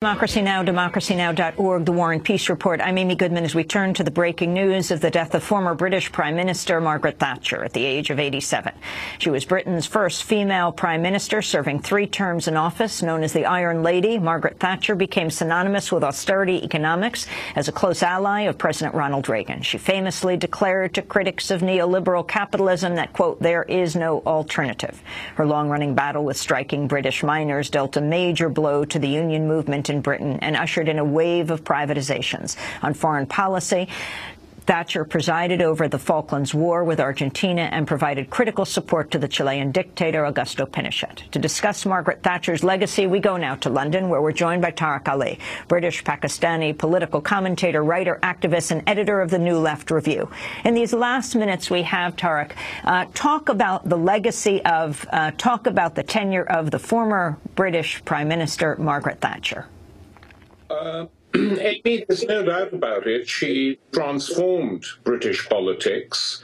DemocracyNow.org, The War and Peace Report. I'm Amy Goodman as we turn to the breaking news of the death of former British Prime Minister Margaret Thatcher at the age of 87. She was Britain's first female Prime Minister, serving 3 terms in office. Known as the Iron Lady, Margaret Thatcher became synonymous with austerity economics as a close ally of President Ronald Reagan. She famously declared to critics of neoliberal capitalism that, quote, there is no alternative. Her long-running battle with striking British miners dealt a major blow to the union movement in Britain and ushered in a wave of privatizations. On foreign policy, Thatcher presided over the Falklands War with Argentina and provided critical support to the Chilean dictator Augusto Pinochet. To discuss Margaret Thatcher's legacy, we go now to London, where we're joined by Tariq Ali, British-Pakistani political commentator, writer, activist, and editor of the New Left Review. In these last minutes we have, Tariq, talk about the legacy of, talk about the tenure of the former British Prime Minister, Margaret Thatcher. Amy, there's no doubt about it. She transformed British politics.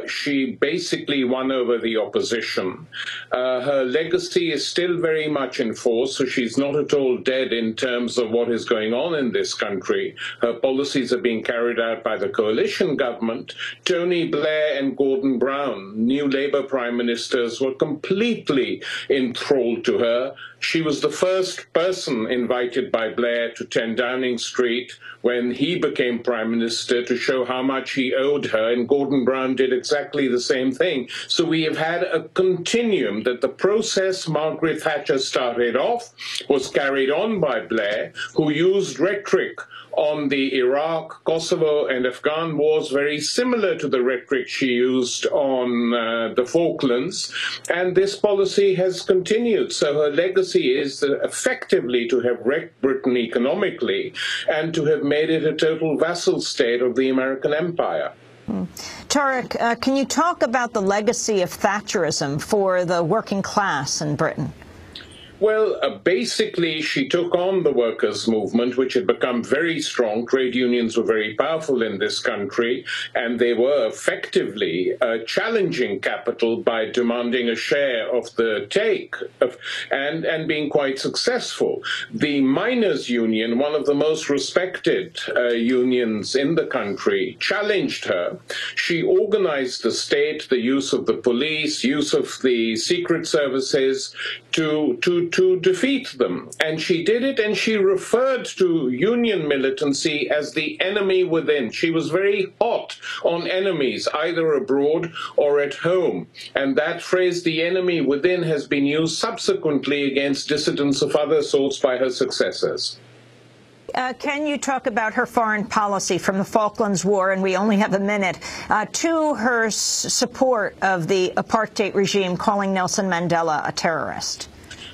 She basically won over the opposition. Her legacy is still very much in force, so she's not at all dead in terms of what is going on in this country. Her policies are being carried out by the coalition government. Tony Blair and Gordon Brown, new Labour prime ministers, were completely enthralled to her. She was the first person invited by Blair to 10 Downing Street when he became Prime Minister to show how much he owed her, and Gordon Brown did exactly the same thing. So we have had a continuum that the process Margaret Thatcher started off was carried on by Blair, who used rhetoric on the Iraq, Kosovo, and Afghan wars very similar to the rhetoric she used on the Falklands, and this policy has continued. So her legacy is effectively to have wrecked Britain economically and to have made it a total vassal state of the American empire. Tariq, can you talk about the legacy of Thatcherism for the working class in Britain? Well, basically, she took on the workers' movement, which had become very strong. Trade unions were very powerful in this country, and they were effectively challenging capital by demanding a share of the take and being quite successful. The miners' union, one of the most respected unions in the country, challenged her. She organized the state, the use of the police, use of the secret services to defeat them. And she did it, and she referred to union militancy as the enemy within. She was very hot on enemies, either abroad or at home. And that phrase, the enemy within, has been used subsequently against dissidents of other sorts by her successors. Can you talk about her foreign policy from the Falklands War, and we only have a minute, to her support of the apartheid regime, calling Nelson Mandela a terrorist?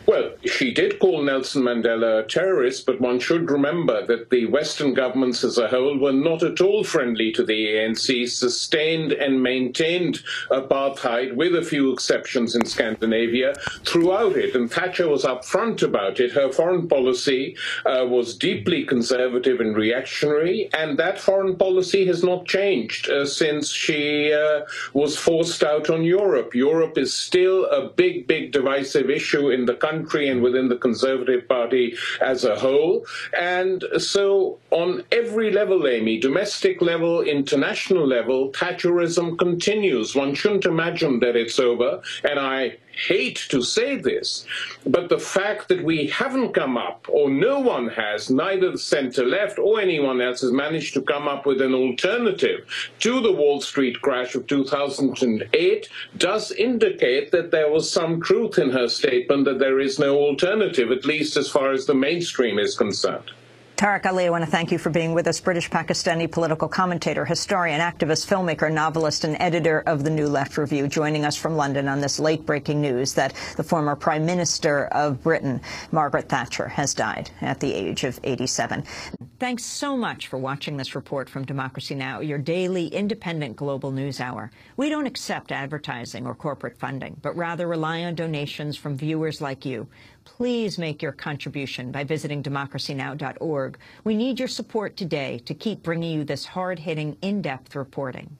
Well, she did call Nelson Mandela a terrorist, but one should remember that the Western governments as a whole were not at all friendly to the ANC, sustained and maintained apartheid, with a few exceptions in Scandinavia, throughout it. And Thatcher was upfront about it. Her foreign policy was deeply conservative and reactionary, and that foreign policy has not changed since she was forced out on Europe. Europe is still a big, big divisive issue in the country and within the Conservative Party as a whole. And so on every level, Amy, domestic level, international level, Thatcherism continues. One shouldn't imagine that it's over, and I hate to say this, but the fact that we haven't come up, or no one has, neither the centre-left or anyone else has managed to come up with an alternative to the Wall Street crash of 2008 does indicate that there was some truth in her statement that there is no alternative, at least as far as the mainstream is concerned. Tariq Ali, I want to thank you for being with us, British-Pakistani political commentator, historian, activist, filmmaker, novelist, and editor of the New Left Review, joining us from London on this late-breaking news that the former Prime Minister of Britain, Margaret Thatcher, has died at the age of 87. Thanks so much for watching this report from Democracy Now!, your daily independent global news hour. We don't accept advertising or corporate funding, but rather rely on donations from viewers like you. Please make your contribution by visiting democracynow.org. We need your support today to keep bringing you this hard-hitting, in-depth reporting.